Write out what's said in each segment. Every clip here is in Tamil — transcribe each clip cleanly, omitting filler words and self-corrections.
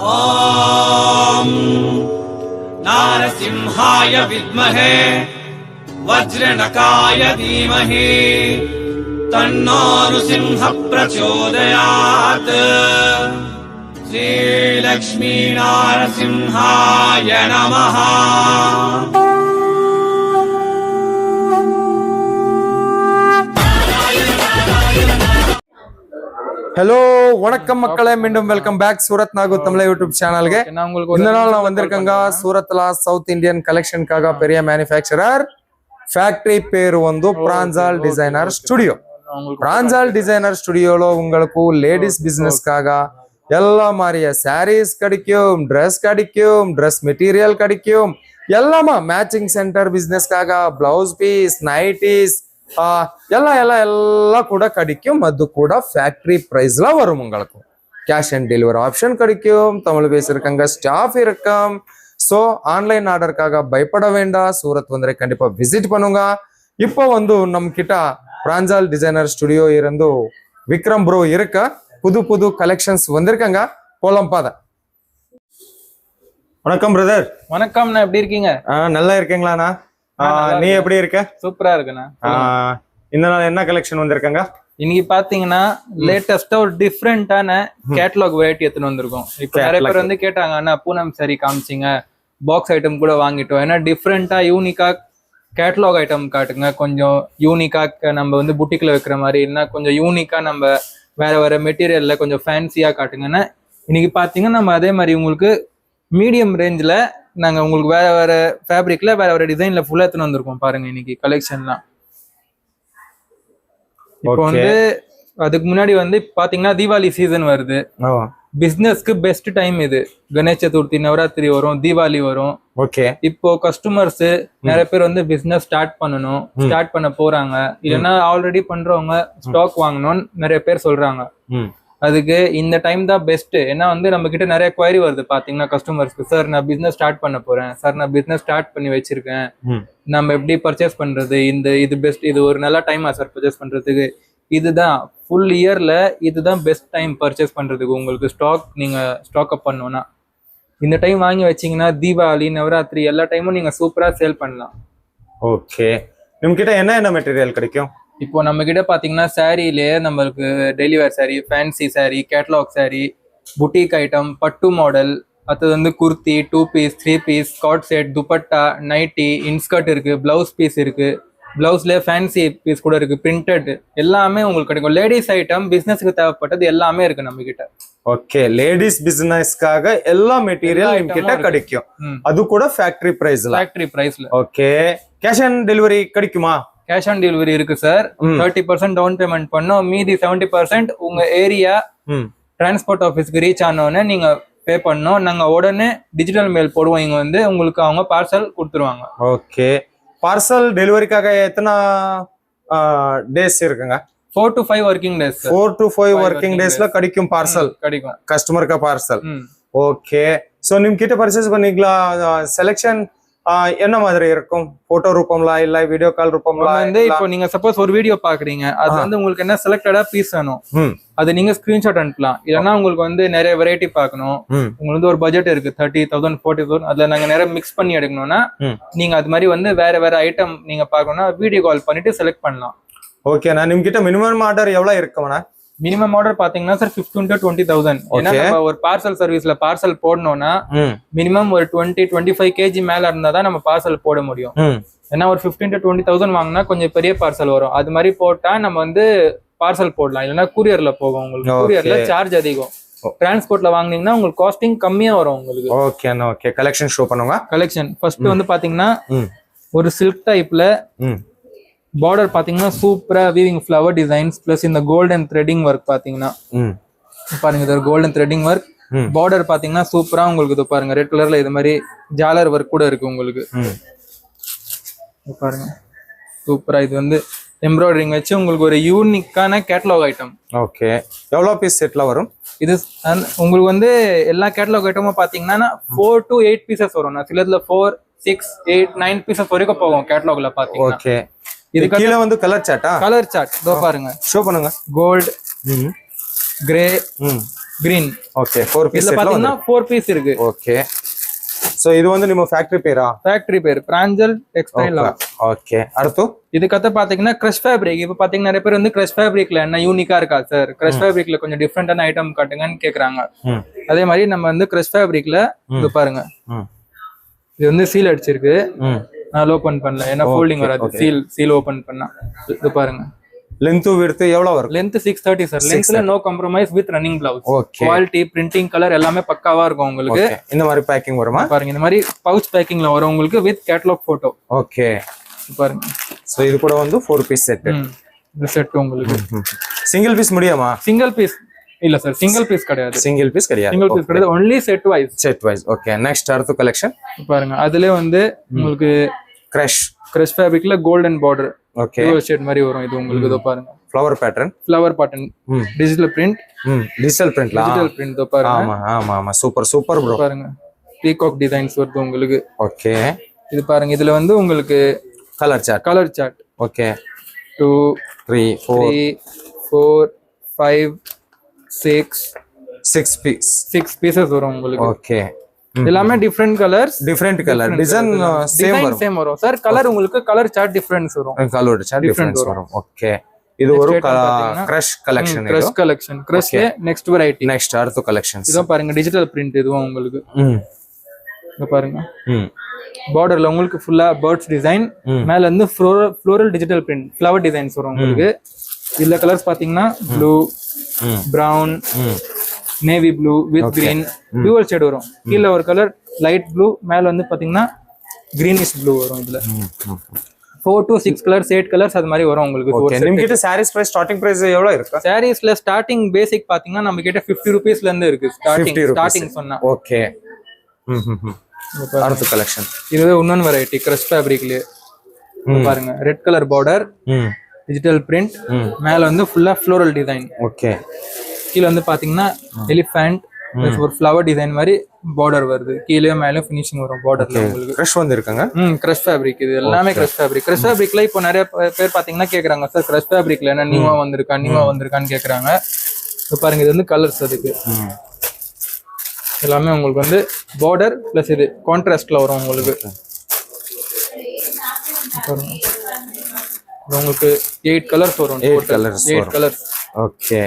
ஓம் நாரசிம்ஹாய வித்மஹே வஜ்ரநகாய தீமஹி தன்னோ நృసింహ பிரச்சோதயாத். ஸ்ரீ லக்ஷ்மீ நாரசிம்ஹாய நமஹ. ஹலோ வணக்கம் மக்களே, மீண்டும் welcome back Surat Nagu Tamil YouTube சேனலுக்கு. இந்த நாள் நான் வந்திருக்கேங்க சூரத்ல சவுத் இந்தியன் கலெக்ஷனுக்காக பெரிய மேனுஃபேக்சரர் ஃபேக்டரி பேர் வந்து பிரான்சால் டிசைனர் ஸ்டுடியோ. பிரான்சால் டிசைனர் ஸ்டுடியோல உங்களுக்கு லேடிஸ் பிசினஸ்க்காக எல்லா மாதிரிய சாரீஸ் கிடைக்கும், ட்ரெஸ் மெட்டீரியல் கிடைக்கும், எல்லாமா மேட்சிங் சென்டர் பிசினஸ்க்காக பிளவுஸ் பீஸ், நைட்டிஸ் எல்லாம் கூட கிடைக்கும். அது கூட ஃபேக்டரி பிரைஸ்ல வரும். உங்களுக்கு கேஷ் அண்ட் டெலிவரி ஆப்ஷன் கிடைக்கும். தமிழ் பேசிருக்காங்க, ஸ்டாஃப் இருக்கும். ஸோ ஆன்லைன் ஆர்டருக்காக பயப்பட வேண்டாம். சூரத் வந்து கண்டிப்பா விசிட் பண்ணுங்க. இப்போ வந்து நம்ம கிட்ட பிரான்சால் டிசைனர் ஸ்டுடியோ இருந்து விக்ரம் ப்ரோ இருக்க புது கலெக்ஷன்ஸ் வந்திருக்காங்க. போலாம் பாத. வணக்கம் பிரதர். வணக்கம், எப்படி இருக்கீங்க? நல்லா இருக்கீங்களாண்ணா? நீ எப்படி இருக்க? சூப்பரா இருக்குண்ணா. இந்த நாள் என்ன கலெக்ஷன் வந்திருக்காங்க? இன்னைக்கு பாத்தீங்கன்னா லேட்டஸ்டா ஒரு டிஃப்ரெண்டான கேட்டலாக் வெரைட்டி எடுத்துன்னு வந்திருக்கோம். இப்ப நிறைய பேர் வந்து கேட்டாங்க, அண்ணா பூனம் சாரி காமிச்சிங்க, பாக்ஸ் ஐட்டம் கூட வாங்கிட்டோம், ஏன்னா டிஃப்ரெண்டா யூனிக்கா கேட்டலாக் ஐட்டம் காட்டுங்க, கொஞ்சம் யூனிக்கா நம்ம வந்து புட்டிக்ல வைக்கிற மாதிரி, இல்லைன்னா கொஞ்சம் யூனிக்கா நம்ம வேற மெட்டீரியல்ல கொஞ்சம் ஃபேன்சியா காட்டுங்கன்னா இன்னைக்கு பாத்தீங்கன்னா நம்ம அதே மாதிரி உங்களுக்கு மீடியம் ரேஞ்சில் நாங்கள் உங்களுக்கு வேற ஃபேப்ரிக்ல வேற டிசைன்ல ஃபுல்லா எடுத்துன்னு வந்திருக்கோம். பாருங்க இன்னைக்கு கலெக்ஷன்லாம். இப்போ வந்து அதுக்கு முன்னாடி வந்து பாத்தீங்கன்னா தீபாவளி சீசன் வருது. பிசினஸ்க்கு பெஸ்ட் டைம் இது. கணேஷ் சதுர்த்தி, நவராத்திரி வரும், தீபாவளி வரும். ஓகே. இப்போ கஸ்டமர்ஸ் நிறைய பேர் வந்து பிசினஸ் ஸ்டார்ட் பண்ண போறாங்க, இல்லைன்னா ஆல்ரெடி பண்றவங்க ஸ்டாக் வாங்கணும்னு நிறைய பேர் சொல்றாங்க. அதுக்கு இந்த டைம் தான் பெஸ்ட். ஏன்னா வந்து நம்ம கிட்ட நிறைய குவரி வருது பாத்தீங்கன்னா கஸ்டமர்ஸ்க்கு, சார் நான் பிசினஸ் ஸ்டார்ட் பண்ண போறேன், சார் நான் பிசினஸ் ஸ்டார்ட் பண்ணி வச்சிருக்கேன், நம்ம எப்படி பர்ச்சேஸ் பண்றது, இது பெஸ்ட், இது ஒரு நல்ல டைமா சார் பர்ச்சேஸ் பண்றதுக்கு? இதுதான் ஃபுல் இயர்ல இதுதான் பெஸ்ட் டைம் பர்ச்சேஸ் பண்றதுக்கு. உங்களுக்கு நீங்க ஸ்டாக் அப் பண்ணோம்னா இந்த டைம் வாங்கி வச்சீங்கன்னா தீபாவளி, நவராத்திரி எல்லா டைமும் நீங்க சூப்பரா சேல் பண்ணலாம். ஓகே. நம்ம கிட்ட என்ன மெட்டீரியல் கிடைக்கும்? இப்போ நம்ம கிட்ட பாத்தீங்கன்னா சாரிலேயே நம்மளுக்கு daily wear sari, fancy sari, catalog sari, boutique item, பட்டு மாடல், அது வந்து kurti, 2 piece, 3 piece, skirt set, dupatta, nightie, inskirt இருக்கு, பிளவுஸ் பீஸ் இருக்கு, பிளவுஸ்லேயே ஃபேன்சி பீஸ் கூட இருக்கு, பிரிண்டட் எல்லாமே உங்களுக்கு கிடைக்கும். லேடிஸ் ஐட்டம் பிசினஸ்க்கு தேவைப்பட்டது எல்லாமே இருக்கு நம்ம கிட்ட. ஓகே. லேடிஸ் பிசினஸ்க்காக எல்லா மெட்டீரியல் நம்ம கிட்ட கிடைக்கும். அது கூட ஃபேக்டரி பிரைஸ்ல. ஓகே. கேஷ் ஆன் டெலிவரி கிடைக்குமா? கேஷ் ஆன் டெலிவரி இருக்கு சார். 30% டவுன் பேமெண்ட் பண்ணோம், மீதி 70% உங்க ஏரியா டிரான்ஸ்போர்ட் ஆஃபீஸ்க்கு ரீச் ஆனோடனே நீங்க பே பண்ணோம். நாங்க உடனே டிஜிட்டல் மெயில் போடுவோம், இங்க வந்து உங்களுக்கு அவங்க பார்சல் கொடுத்துருவாங்க. ஓகே. பார்சல் டெலிவரிக்காக எத்தனை டேஸ் இருக்குங்க? 4 to 5 working days. 4 to 5 working daysல கிடைக்கும் பார்சல், கிடைக்கும் கஸ்டமருக்கு பார்சல். ஓகே. சோ நிம் கிட்ட பர்ச்சேஸ் பண்ணிக்கலாம். செலக்ஷன் என்ன மாதிரி இருக்கும்? போட்டோ ரூபம்ல இல்ல வீடியோ கால் ரூபம்ல? வந்து இப்போ நீங்க சப்போஸ் ஒரு வீடியோ பாக்குறீங்க, அது வந்து உங்களுக்கு என்ன செலக்டடா பீஸ் வேணும், அது நீங்க ஸ்கிரீன்ஷாட் அனுப்பலாம். இல்லைன்னா உங்களுக்கு வந்து நிறைய வெரைட்டி பார்க்கணும், உங்களுக்கு வந்து ஒரு பட்ஜெட் இருக்கு 30,000 40,000, அதுல நாங்க நிறைய மிக்ஸ் பண்ணி எடுக்கணும்னா நீங்க அது மாதிரி வந்து வேற ஐட்டம் நீங்க பார்க்கணும்னா வீடியோ கால் பண்ணிட்டு செலக்ட் பண்ணலாம். ஓகே. நான் நிம் கிட்ட மினிமம் ஆர்டர் எவ்வளவு இருக்கும்னா? மினிமம் ஆர்டர் பாத்தீங்கன்னா சார் 15,000 to 20,000. ஏன்னா நம்ம ஒரு பார்சல் சர்வீஸ்ல பார்சல் போடணும்னா மினிமம் ஒரு 20-25 kg மேல இருந்தா தான் நம்ம பார்சல் போட முடியும். ஏன்னா ஒரு 15,000 to 20,000 வாங்கினா கொஞ்சம் பெரிய பார்சல் வரும். அது மாதிரி போட்டா நம்ம வந்து பார்சல் போடலாம், இல்லைன்னா கூரியர்ல போகும். உங்களுக்கு கூரியர்ல சார்ஜ் அதிகம், டிரான்ஸ்போர்ட்ல வாங்குனீங்கன்னா உங்களுக்கு காஸ்டிங் கம்மியா வரும் உங்களுக்கு. ஓகே. ஓகே. கலெக்ஷன் ஷோ பண்ணுங்க. கலெக்ஷன் ஃபர்ஸ்ட் வந்து பாத்தீங்கன்னா ஒரு சில்க் டைப்ல பார்டர் பாத்தீங்கன்னா சூப்பரா வீவிங் ஃப்ளவர் டிசைன்ஸ் பிளஸ் இந்த கோல்டன் த்ரெட்டிங் ஒர்க் பாத்தீங்கன்னா பாருங்க, இது ஒரு கோல்டன் த்ரெட்டிங் ஒர்க். பார்டர் பாத்தீங்கன்னா சூப்பரா உங்களுக்கு இது பாருங்க ரெட் கலர்ல இது மாதிரி ஜாலர் ஒர்க் கூட இருக்கு உங்களுக்கு. பாருங்க சூப்பரா இது வந்து எம்ப்ராய்டரிங் வச்சு உங்களுக்கு ஒரு யூனிக்கான கேட்டலாக் ஐட்டம். ஓகே. எவ்வளவு பீஸ் செட்ல வரும் இது? உங்களுக்கு வந்து எல்லா கேட்டலாக் ஐட்டமும் பாத்தீங்கன்னா 4 to 8 பீசஸ் வரும். சிலதுல 4, 6, 8, 9 பீசஸ் வரைக்கும் போகும் கேட்டலாக்ல பாத்தீங்கன்னா. ஓகே. இது கீழ வந்து கலர் சார்ட்டா? கலர் சார்ட் இதோ பாருங்க, ஷோ பண்ணுங்க. Gold, grey, green. Okay 4 piece இதுல பாத்தீங்கன்னா 4 பீஸ் இருக்கு. ஓகே சோ இது வந்து ನಿಮ್ಮ ಫ್ಯಾಕ್ಟರಿ பேரா? ಫ್ಯಾಕ್ಟರಿ பேர் பிராஞ்சல் டெக்ஸ்டைல். ஓகே அடுத்து இதுக்கத்த பாத்தீங்கன்னா கிரஷ் ஃபேப்ரிக். இப்ப பாத்தீங்கன்னா நிறைய பேர் வந்து கிரஷ் ஃபேப்ரிக்ல என்ன யூனிக்கா இருக்கா சார், கிரஷ் ஃபேப்ரிக்ல கொஞ்சம் டிஃப்ரெண்டான ஐட்டம் காட்டுங்கன்னு கேக்குறாங்க. அதே மாதிரி நம்ம வந்து கிரஷ் ஃபேப்ரிக்ல இது பாருங்க, இது வந்து சீல் அடிச்சிருக்கு. நான் ஓபன் பண்ணல ஏன்னா ஃபோல்டிங் வராது. சீல் ஓபன் பண்ணா இது பாருங்க. லென்த் விட்த் எவ்வளவு வரும்? Length 630 sir. லென்த்ல no compromise with running blouse. Quality, printing, colour எல்லாமே பக்காவா இருக்கும் உங்களுக்கு. இந்த மாதிரி பேக்கிங் வருமா? பாருங்க இந்த மாதிரி பவுச் பேக்கிங்ல வரும் உங்களுக்கு வித் கேட்டலாக் போட்டோ. ஓகே பாருங்க. சோ இது கூட வந்து 4 பீஸ் செட். இந்த செட் உங்களுக்கு சிங்கிள் பீஸ் முடியுமா? சிங்கிள் பீஸ் இல்ல சார், சிங்கிள் பீஸ் கிடையாது. சிங்கிள் பீஸ் கிடையாது. சிங்கிள் பீஸ் கிடையாது, only set wise. Okay next அடுத்த கலெக்ஷன் பாருங்க. அதுல வந்து உங்களுக்கு கிரஷ் ஃபேப்ரிக்ல கோல்டன் பார்டர். ஓகே ஷேட் மாதிரி வரும் இது உங்களுக்கு. இதோ பாருங்க flower pattern digital print. Digital பிரிண்ட்ல இதோ பாருங்க. ஆமா சூப்பர் ப்ரோ. பாருங்க பீகாக் டிசைன்ஸ் வருது உங்களுக்கு. ஓகே இது பாருங்க. இதுல வந்து உங்களுக்கு கலர் சார்ட். ஓகே 2 3 4 5 6 பீசஸ் வரும் உங்களுக்கு. ஓகே எல்லாமே different colours, different colour design same வரும் சார். கலர் உங்களுக்கு கலர் சார்ட் டிஃபரன்ஸ் வரும். கலர் சார்ட் டிஃபரன்ஸ் வரும். ஓகே இது ஒரு crush collection. Crush next variety. Next அடுத்த கலெக்ஷன்ஸ். இதோ பாருங்க டிஜிட்டல் பிரிண்ட். இதுவும் உங்களுக்கு இதோ பாருங்க. பார்டர்ல உங்களுக்கு ஃபுல்லா பேர்ட்ஸ் டிசைன், மேல வந்து floral digital print flower designs வரும் உங்களுக்கு. இதுல கலர்ஸ் பாத்தீங்கன்னா blue, brown, navy blue with green, dual shade வரும். கீழ ஒரு கலர் லைட் ப்ளூ, மேல வந்து பாத்தீங்கன்னா கிரீனிஷ் ப்ளூ வரும். இதுல 4 to 6 கலர்ஸ் 8 கலர்ஸ் அது மாதிரி வரும் உங்களுக்கு. ஓகே நம்ம கிட்ட சாரீஸ் பிரைஸ் ஸ்டார்டிங் பிரைஸ் எவ்வளவு இருக்கு? சாரீஸ்ல ஸ்டார்டிங் பேசிக் பாத்தீங்கன்னா நம்ம கிட்ட 50 ரூபீஸ்ல இருந்து இருக்கு ஸ்டார்டிங் சொன்னா. ஓகே அடுத்த கலெக்ஷன். இது இன்னொரு வெரைட்டி கிரஷ் ஃபேப்ரிக்லயே பாருங்க. Red colour border, digital print, மேல வந்து ஃபுல்லா ஃப்ளோரல் டிசைன். ஓகே கீழ வந்து பாத்தீங்கன்னா எலிஃபண்ட் ஒரு ஃப்ளவர் டிசைன் மாதிரி பார்டர் வருது. கீழே மேல ஃபினிஷிங் வரும் பார்டர்ல உங்களுக்கு. கிரஷ் வந்திருக்காங்க. Crush fabric. இது எல்லாமே கிரஷ் ஃபேப்ரிக். கிரஷ் ஃபேப்ரிக்ல இப்போ நிறைய பேர் பாத்தீங்கன்னா கேக்குறாங்க சார் கிரஷ் ஃபேப்ரிக்ல என்ன நியூவா வந்திருக்கான்னு கேக்குறாங்க. இப்போ பாருங்க இது வந்து கலர்ஸ். அதுக்கு எல்லாமே உங்களுக்கு வந்து பார்டர் பிளஸ் இது கான்ட்ராஸ்ட்ல வரும் உங்களுக்கு. உங்களுக்கு 8 கலர்ஸ் வரும். 8 கலர்ஸ். ஓகே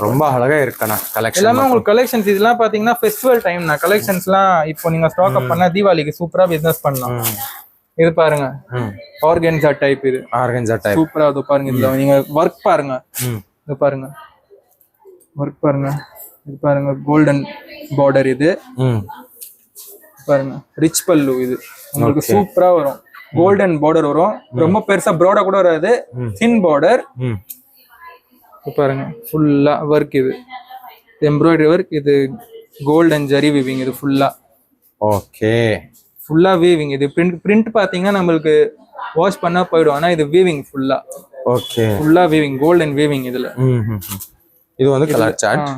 ரொம்ப அழகா இருக்கனா கலெக்ஷன். எல்லாமே உங்களுக்கு கலெக்ஷன்ஸ். இதெல்லாம் பாத்தீங்கன்னா ஃபெஸ்டிவல் டைம்னா கலெக்ஷன்ஸ்லாம் இப்போ நீங்க ஸ்டாக் அப் பண்ணா தீபாவளிக்கு சூப்பரா பிசினஸ் பண்ணலாம். இது பாருங்க ஆர்கன்சா டைப். இது ஆர்கன்சா டைப் சூப்பரா. இது பாருங்க. இதுல நீங்க ஒர்க் பாருங்க. இது பாருங்க ஒர்க் பாருங்க. இது பாருங்க கோல்டன் பார்டர். இது பாருங்க ரிச் பல்லு. இது உங்களுக்கு சூப்பரா வரும். கோல்டன் பார்டர் வரும். ரொம்ப பெருசா ப்ராடா கூட வராது. தின் பார்டர். பாருங்க ஃபுல்லா ஒர்க். இது எம்ப்ராய்டரி ஒர்க். இது கோல்டன் ஜரி வீவிங். இது ஃபுல்லா ஓகே ஃபுல்லா வீவிங். இது பிரிண்ட் பாத்தீங்கன்னா நம்மளுக்கு வாஷ் பண்ணா போயிடும். ஆனா இது வீவிங் ஃபுல்லா. ஓகே ஃபுல்லா வீவிங், கோல்டன் வீவிங். இதுல இது வந்து கலர் சார்ட்.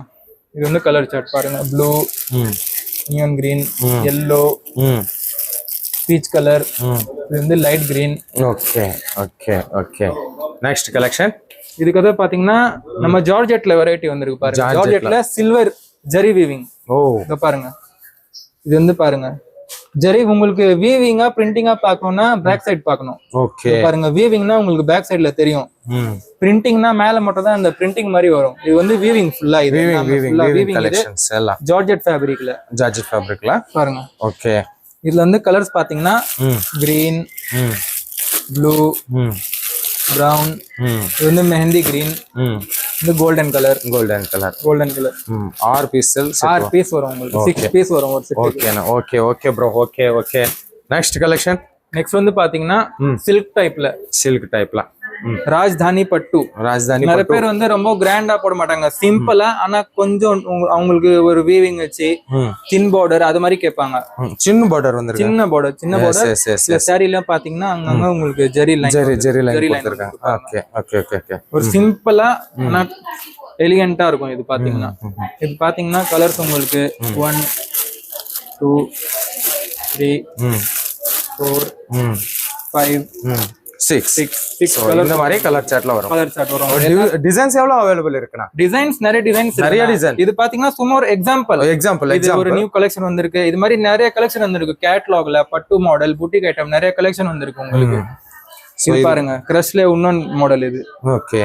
இது வந்து கலர் சார்ட் பாருங்க. Blue, neon green, yellow, peach colour. இது வந்து light green. Okay next collection. இதுக்கு பாத்தீங்கன்னா நம்ம ஜார்ஜெட்ல வெரைட்டி வந்திருக்கு பாருங்க. ஜார்ஜெட்ல சில்வர் ஜரி வீவிங். இத பாருங்க. இது வந்து பாருங்க ஜரி உங்களுக்கு வீவிங்கா பிரிண்டிங்கா பார்க்கணும்னா பேக் சைடு பார்க்கணும். ஓகே பாருங்க வீவிங்னா உங்களுக்கு பேக் சைடுல தெரியும். பிரிண்டிங்னா மேல மட்டும் தான் அந்த பிரிண்டிங் மாதிரி வரும். இது வந்து வீவிங் ஃபுல்லா. இது வீவிங் கலெக்ஷன்ஸ் எல்லாம் ஜார்ஜெட் ஃபேப்ரிக்ல பாருங்க. ஓகே இதுல வந்து கலர்ஸ் பாத்தீங்கன்னா கிரீன், ப்ளூ, பிரவுன், இது வந்து மெஹந்தி கிரீன், இது கோல்டன் கலர். 6 பீஸ் வரும் உங்களுக்கு. 6 பீஸ் வரும் ஒரு set. Okay bro. Okay next collection. Next வந்து பாத்தீங்கன்னா சில்க் டைப்ல ராஜ்தானி பட்டு. நிறைய பேர் வந்து ரொம்ப கிராண்டா போட மாட்டாங்க, சிம்பிளா. ஆனா கொஞ்சம் அவங்களுக்கு ஒரு வீவிங் வச்சு சின் பார்டர் அது மாதிரி கேட்பாங்க. சின்ன பார்டர் சாரில பாத்தீங்கன்னா அங்கங்க உங்களுக்கு ஜெரி லைன். ஒரு சிம்பிளா ஆனா எலிகண்டா இருக்கும். இது பாத்தீங்கன்னா கலர்ஸ் உங்களுக்கு 1 2 3 4 5 6 இந்த மாதிரி கலர் சார்ட்ல வரும். கலர் சார்ட் வரும். டிசைன்ஸ் எவ்வளவு அவைலபிள் இருக்குண்ணா? டிசைன்ஸ் நிறைய டிசைன். இது பாத்தீங்கன்னா சும்மா ஒரு எக்ஸாம்பிள் இது ஒரு நியூ கலெக்ஷன் வந்திருக்கு. இது மாதிரி நிறைய கலெக்ஷன் வந்திருக்கு. கேட்டலாக்ல பட்டு மாடல், புட்டிக் ஐட்டம் நிறைய கலெக்ஷன் வந்திருக்கு உங்களுக்கு. இது பாருங்க, கிரஷ்ல இன்னொன் மாடல் இது. ஓகே,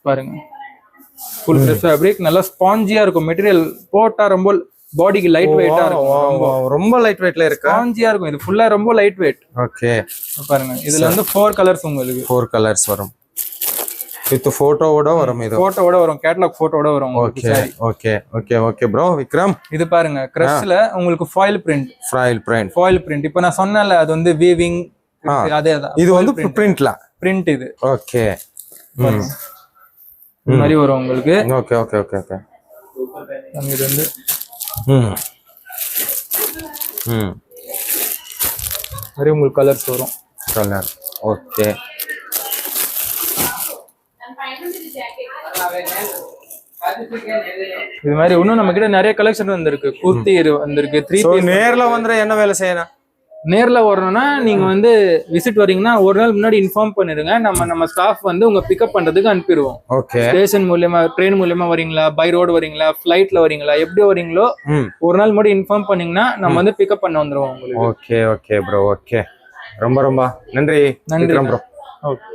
பாருங்க ஃபுல் கிரஷ் ஃபேப்ரிக், நல்லா ஸ்பாஞ்சியா இருக்கும். மெட்டீரியல் போட்டா ரொம்ப பாடிக்கு லைட் வெயிட்டா இருக்கும். ரொம்ப லைட் வெயிட்ல இருக்கு, ஸ்பாஞ்சியா இருக்கும். இது ஃபுல்லா ரொம்ப லைட் வெயிட். ஓகே, பாருங்க இதுல வந்து 4 கலர்ஸ் உங்களுக்கு. 4 கலர்ஸ் வரும். வித் போட்டோவோட வரும். இது போட்டோவோட வரும், கேட்டலாக் போட்டோவோட வரும். Okay okay okay okay bro. Vikram, இது பாருங்க கிரஷ்ல உங்களுக்கு ஃபாயில் பிரிண்ட். இப்போ நான் சொன்னேன்ல அது வந்து வீவிங், அதேதான். இது வந்து பிரிண்ட் இது. ஓகே, இந்த மாதிரி வரும் உங்களுக்கு. Okay okay okay okay. இது வந்து மாதிரி உங்களுக்கு கலர்ஸ் வரும். Colour okay. இது மாதிரி இன்னும் நம்ம கிட்ட நிறைய கலெக்ஷன் வந்திருக்கு. குர்த்தி வந்திருக்கு. 3 நேர்ல வந்து என்ன வேலை செய்யணும்? நேர்ல வரணும்னா நீங்க வந்து விசிட் வரீங்கன்னா ஒரு நாள் முன்னாடி இன்ஃபார்ம் பண்ணிருங்க. நம்ம ஸ்டாஃப் வந்து உங்க பிக்கப் பண்றதுக்கு அனுப்பிடுவோம். ஓகே, ஸ்டேஷன் மூலியமா, ட்ரெயின் மூலியமா வரீங்களா, பை ரோடு வரீங்களா, ஃபிளைட்ல வரீங்களா, எப்படி வரீங்களோ ஒரு நாள் முன்னாடி இன்ஃபார்ம் பண்ணீங்கன்னா நம்ம வந்து பிக்கப் பண்ண வந்துருவோம் உங்களுக்கு. Okay okay bro. ஓகே, ரொம்ப ரொம்ப நன்றி. நன்றி ப்ரோ. ஓகே.